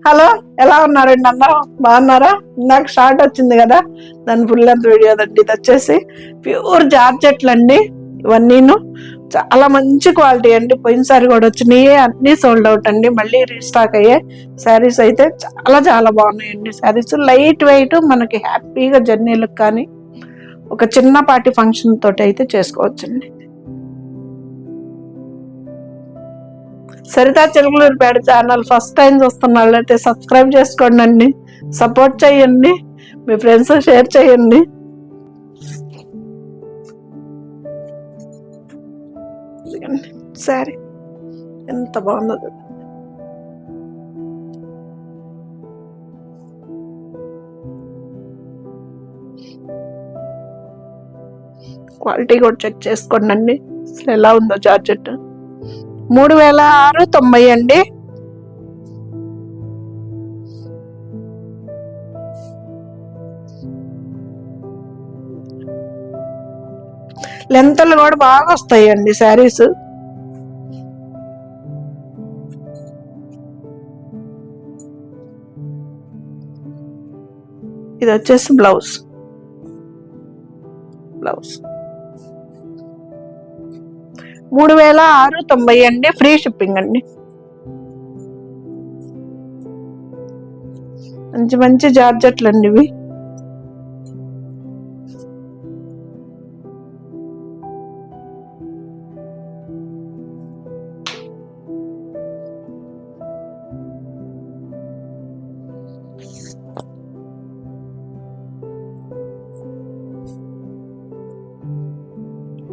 Hello, ఎలా ఉన్నారండి? అందరూ బాగున్నారా? నాకు షార్ట్ వచ్చింది కదా, దాని ఫుల్ లెంత్ వీడియో దండి. ఇది వచ్చేసి ప్యూర్ జార్జెట్లు అండి. ఇవన్నీను చాలా మంచి క్వాలిటీ అండి. పోయినసారి కూడా వచ్చినాయి, అన్నీ సోల్డ్ అవుట్ అండి. మళ్ళీ రీస్టాక్ అయ్యే శారీస్ అయితే చాలా చాలా బాగున్నాయండి. శారీస్ లైట్ వెయిట్, మనకి హ్యాపీగా జర్నీలకు కానీ ఒక చిన్నపాటి ఫంక్షన్ తోటి అయితే చేసుకోవచ్చండి. Saritha Chilakaluripet channel first time చూస్తున్న వాళ్ళైతే సబ్స్క్రైబ్ చేసుకోండి అండి, సపోర్ట్ చేయండి, మీ ఫ్రెండ్స్ షేర్ చేయండి. సరే, ఎంత బాగుందో క్వాలిటీ కూడా చెక్ చేసుకోండి అండి. అసలు ఎలా ఉందో జార్జెట్. 3690 అండి. లెంతలు కూడా బాగా వస్తాయండి శారీస్. ఇది వచ్చేసి బ్లౌజ్ 3690 అండి. ఫ్రీ షిప్పింగ్ అండి. మంచి మంచి జార్జెట్లు అండి ఇవి.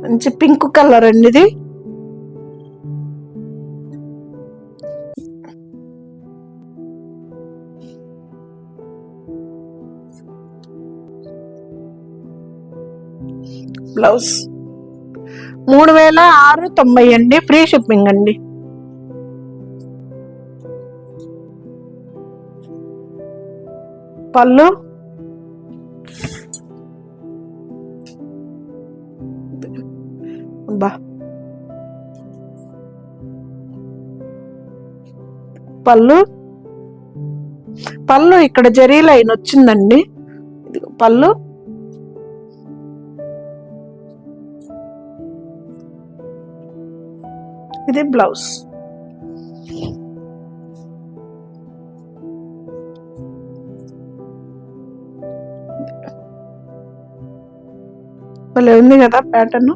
మంచి పింక్ కలర్ అండి ఇది. బ్లౌజ్ 3690 అండి. ఫ్రీ షిప్పింగ్ అండి. పళ్ళు బా, పళ్ళు ఇక్కడ జరీ లైన్ వచ్చిందండి. ఇది పళ్ళు. ఇది బ్లౌజ్. భలే ఉంది కదా ప్యాటర్న్.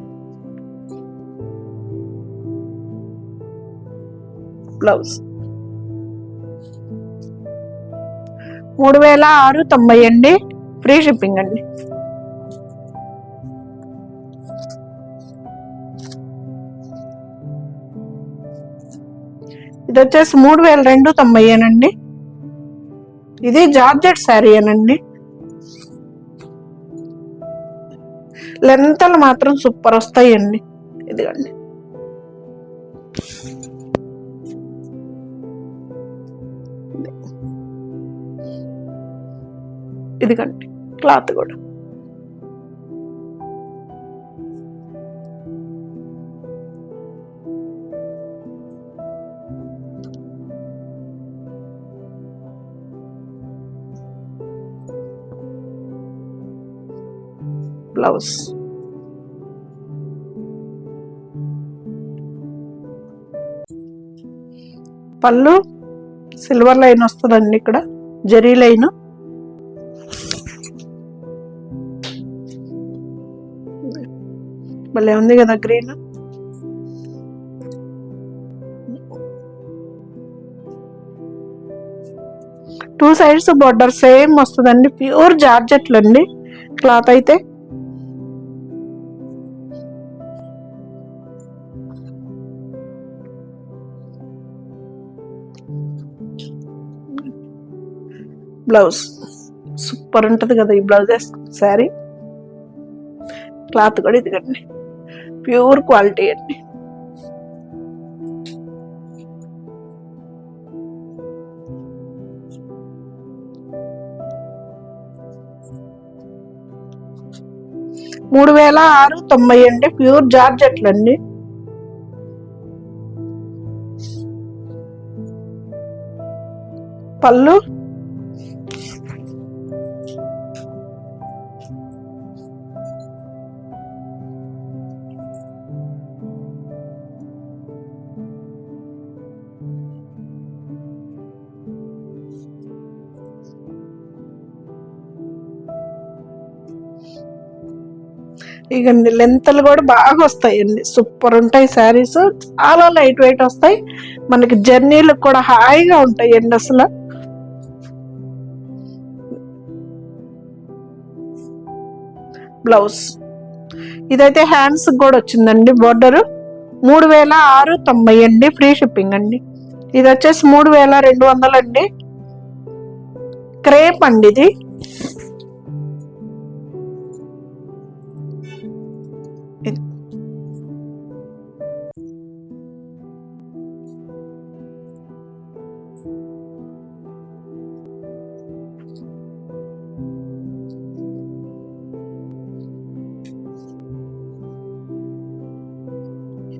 బ్లౌజ్ 3690 అండి. ఫ్రీ షిప్పింగ్ అండి. ఇది వచ్చేసి 3290 అండి. ఇది జార్జెట్ శారీ అనండి. లెంతలు మాత్రం సూపర్ వస్తాయండి. ఇదిగండి, ఇదిగండి క్లాత్ కూడా. బ్లౌజ్ పళ్ళు సిల్వర్ లైన్ వస్తుందండి. ఇక్కడ జరీ లైన్. భలే ఉంది కదా green. Two sides border same వస్తుందండి. ప్యూర్ జార్జెట్లు అండి. క్లాత్ అయితే బ్లౌజ్ సూపర్ ఉంటది కదా ఈ బ్లౌజ్ శారీ. క్లాత్ కూడా ఇదిగండి, ప్యూర్ క్వాలిటీ అండి. $3690 అండి. ప్యూర్ జార్జెట్లు అండి. పళ్ళు, ఇగండి లెంతలు కూడా బాగా వస్తాయండి, సూపర్ ఉంటాయి శారీస్, చాలా లైట్ వెయిట్ వస్తాయి, మనకి జర్నీలకు కూడా హాయిగా ఉంటాయండి అసలు. బ్లౌజ్ ఇదైతే హ్యాండ్స్ కూడా వచ్చిందండి బోర్డర్, 3690 అండి, ఫ్రీ షిప్పింగ్ అండి. ఇది వచ్చేసి 3200 అండి, క్రేప్ అండి ఇది.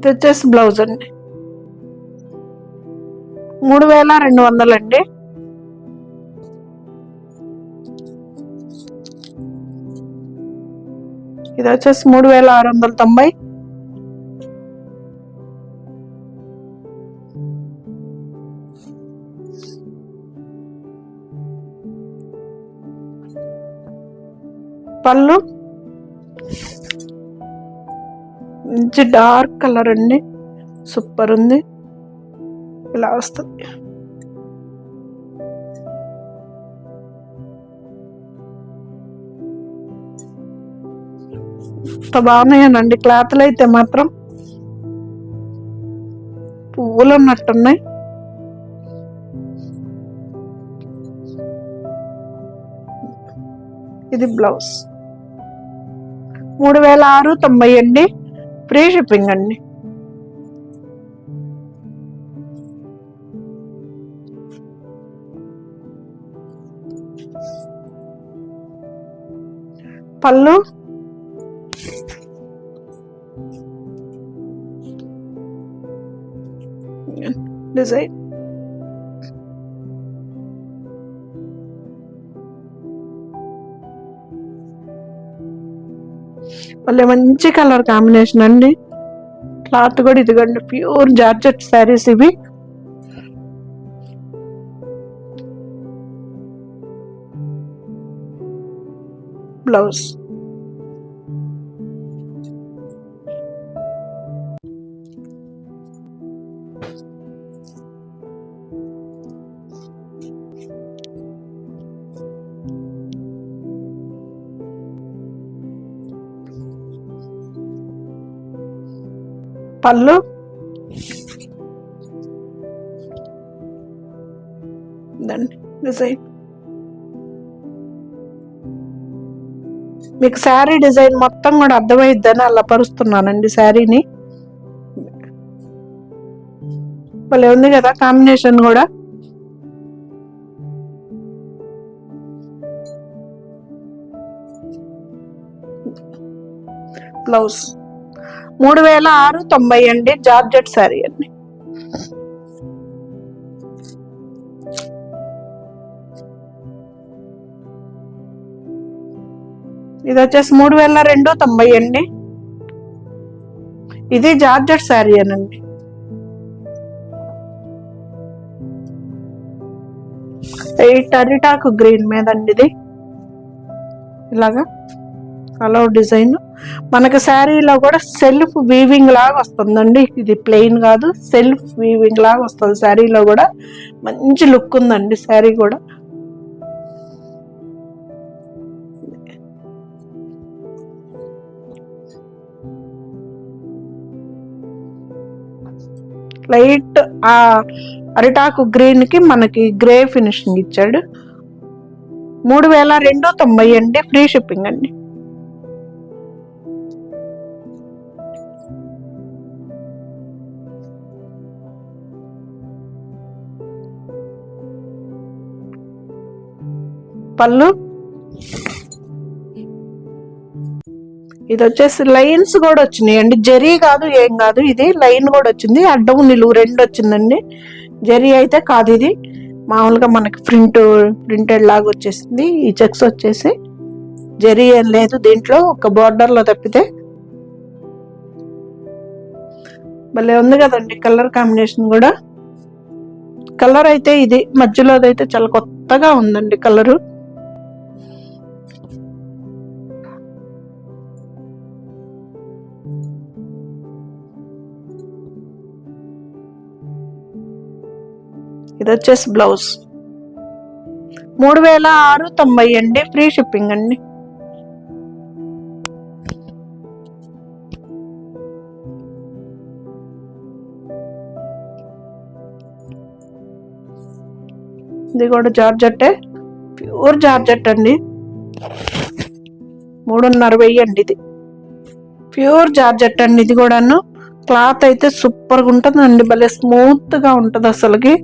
ఇది వచ్చేసి బ్లౌజ్ అండి, 3200 అండి. ఇది వచ్చేసి 3690. పళ్ళు మంచి డార్క్ కలర్ అండి, సూపర్ ఉంది, ఇలా వస్తుంది. బాగున్నాయనండి క్లాత్లు అయితే మాత్రం పువ్వులు ఉన్నట్టున్నాయి. ఇది బ్లౌజ్, 3690 అండి, ఫ్రీ షిప్పింగ్ అండి. పళ్ళు, డిజైన్, మళ్ళీ మంచి కలర్ కాంబినేషన్ అండి, క్లాత్ కూడా ఇదిగోండి ప్యూర్ జార్జెట్ శారీస్ ఇవి. బ్లౌజ్, పళ్ళు, డిజైన్. మీకు శారీ డిజైన్ మొత్తం కూడా అర్థమైద్దని అలా పరుస్తున్నానండి శారీని. భలే ఉంది కదా కాంబినేషన్ కూడా. బ్లౌజ్ 3690 అండి, జార్జెట్ శారీ అండి. ఇది వచ్చేసి 3290 అండి, ఇది జార్జెట్ శారీ అనండి. అరిటాకు గ్రీన్ మీద అండి ఇది, ఇలాగా అలా డిజైన్. మనకి శారీలో కూడా సెల్ఫ్ వీవింగ్ లాగా వస్తుందండి, ఇది ప్లెయిన్ కాదు, సెల్ఫ్ వీవింగ్ లాగా వస్తుంది శారీలో కూడా. మంచి లుక్ ఉందండి శారీ కూడా. లైట్ ఆ అరిటాకు గ్రీన్ కి మనకి గ్రే ఫినిషింగ్ ఇచ్చాడు. 3290 అండి, ఫ్రీ షిప్పింగ్ అండి. పళ్ళు, ఇది వచ్చేసి లైన్స్ కూడా వచ్చినాయి అండి, జరీ కాదు ఏం కాదు, ఇది లైన్ కూడా వచ్చింది, అడ్డం నిలువు రెండు వచ్చిందండి. జరీ అయితే కాదు, ఇది మామూలుగా మనకి ప్రింటెడ్ లాగా వచ్చేసింది. ఈ చెక్స్ వచ్చేసి జరీ ఏం లేదు దీంట్లో, ఒక బార్డర్లో తప్పితే. భలే ఉంది కదండి కలర్ కాంబినేషన్ కూడా. కలర్ అయితే ఇది మధ్యలోదైతే చాలా కొత్తగా ఉందండి కలరు. ఇది వచ్చేసి బ్లౌజ్ 3690 అండి, ఫ్రీ షిప్పింగ్ అండి. ఇది కూడా జార్జెట్టే, ప్యూర్ జార్జెట్ అండి. 3,500 అండి. ఇది ప్యూర్ జార్జెట్ అండి. ఇది కూడాను క్లాత్ అయితే సూపర్గా ఉంటుందండి, భలే స్మూత్ గా ఉంటుంది. అసలుకి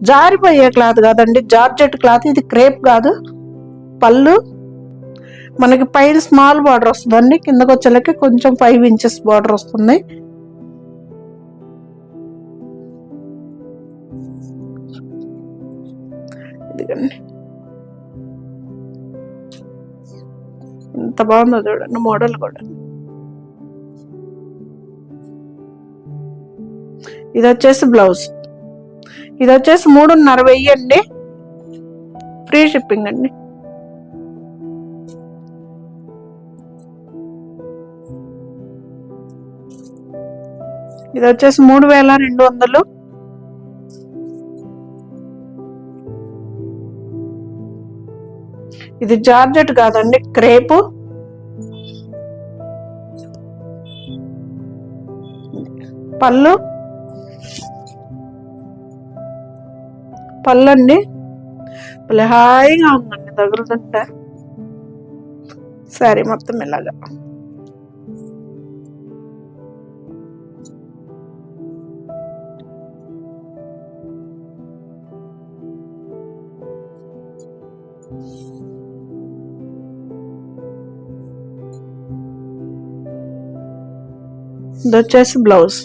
జారిపోయే క్లాత్ కాదండి, జార్జెట్ క్లాత్. ఇది క్రేప్ కాదు. పళ్ళు మనకి పైన స్మాల్ బార్డర్ వస్తుందండి, కిందకు వచ్చేలకి కొంచెం 5 ఇంచెస్ బార్డర్ వస్తుంది. ఇదిగండి ఎంత బాగుందో చూడండి మోడల్ కూడా. ఇది వచ్చేసి బ్లౌజ్. ఇది వచ్చేసి 3,500 అండి, ఫ్రీ షిప్పింగ్ అండి. ఇది వచ్చేసి 3,200. ఇది జార్జెట్ కాదండి, క్రేపు. పళ్ళు అండి భలే హాయిగా ఉందండి తగులుతుంటే సారీ మొత్తం ఇలాగా. ఇది వచ్చేసి బ్లౌజ్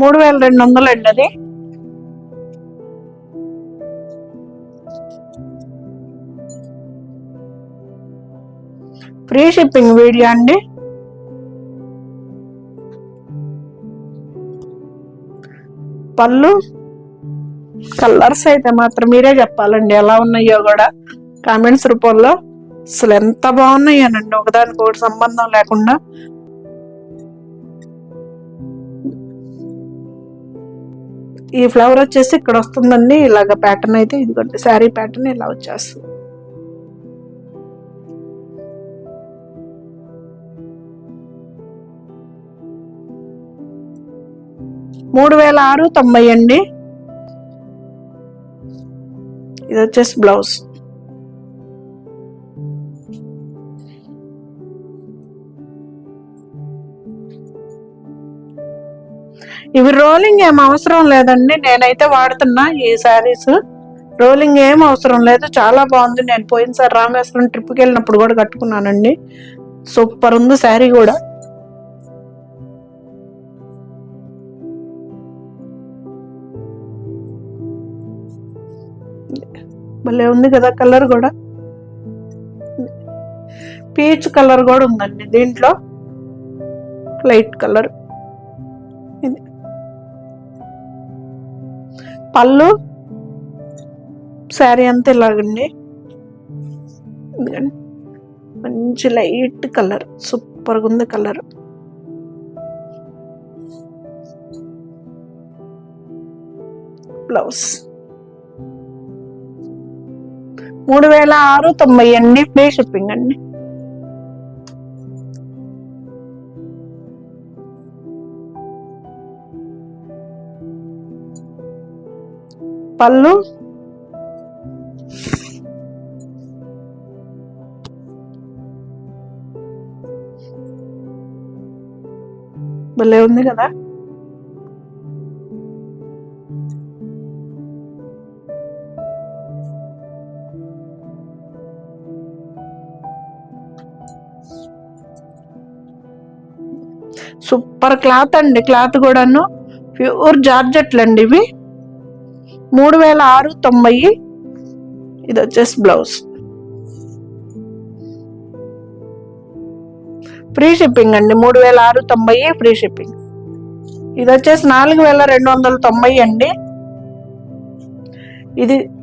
3,200 అండి. అది ఫ్రీ షిప్పింగ్ వీడియో అండి. పళ్ళు కలర్స్ అయితే మాత్రం మీరే చెప్పాలండి ఎలా ఉన్నాయో కూడా కామెంట్స్ రూపంలో. అసలు ఎంత బాగున్నాయనండి, ఒకదానికి ఒకటి సంబంధం లేకుండా. ఈ ఫ్లవర్ వచ్చేసి ఇక్కడ వస్తుందండి, ఇలాగ ప్యాటర్న్ అయితే. ఇదిగోండి శారీ ప్యాటర్న్ ఇలా వచ్చేస్తుంది. $3,690 అండి. ఇది వచ్చేసి బ్లౌజ్. ఇవి రోలింగ్ ఏం అవసరం లేదండి, నేనైతే వాడుతున్నా ఈ శారీస్. రోలింగ్ ఏం అవసరం లేదు, చాలా బాగుంది. నేను పోయినసారి రామేశ్వరం ట్రిప్కి వెళ్ళినప్పుడు కూడా కట్టుకున్నానండి, సూపర్ ఉంది శారీ కూడా. భలే ఉంది కదా కలర్ కూడా. పీచ్ కలర్ కూడా ఉందండి దీంట్లో, లైట్ కలర్. ఇది పళ్ళు, శారీ అంతా ఇలాగండి. మంచి లైట్ కలర్, సూపర్గా ఉంది కలర్. బ్లౌజ్ 3,690 అండి, ఫ్రీ షిప్పింగ్ అండి. పళ్ళు భలే ఉంది కదా. సూపర్ క్లాత్ అండి, క్లాత్ కూడాను ప్యూర్ జార్జెట్లు అండి ఇవి. 3690. ఇది వచ్చేసి బ్లౌజ్. ఫ్రీ షిప్పింగ్ అండి, 3690 ఫ్రీ షిప్పింగ్. ఇది వచ్చేసి 4290 అండి.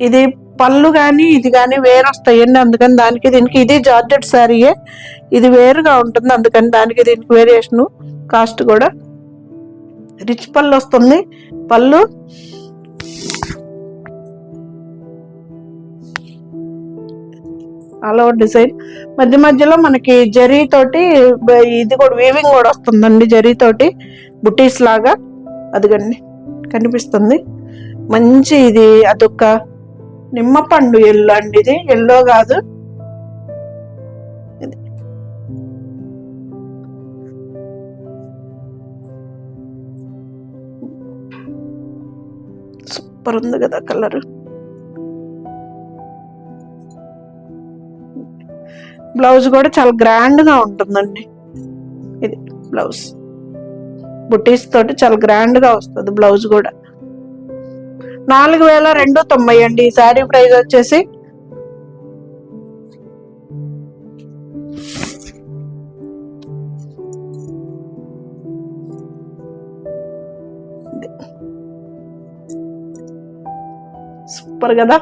ఇది పళ్ళు కానీ ఇది కానీ వేరు వస్తాయండి, అందుకని దానికి దీనికి. ఇది జార్జెట్ శారీయే, ఇది వేరుగా ఉంటుంది, అందుకని దానికి దీనికి వేరియేషను. కాస్ట్ కూడా రిచ్ పళ్ళు వస్తుంది. పళ్ళు ఆల్ ఓవర్ డిజైన్, మధ్య మధ్యలో మనకి జరీ తోటి ఇది కూడా వీవింగ్ కూడా వస్తుందండి, జరీ తోటి బుటీస్ లాగా. అదిగండి కనిపిస్తుంది. మంచి ఇది అదొక నిమ్మపండు ఎల్లో అండి, ఇది ఎల్లో కాదు. సూపర్ ఉంది కదా కలర్. బ్లౌజ్ కూడా చాలా గ్రాండ్ గా ఉంటుందండి. ఇది బ్లౌజ్ బుటీస్ తోటి చాలా గ్రాండ్ గా వస్తుంది బ్లౌజ్ కూడా. 4290 అండి. ఈ శారీ ప్రైస్ వచ్చేసి సూపర్ కదా.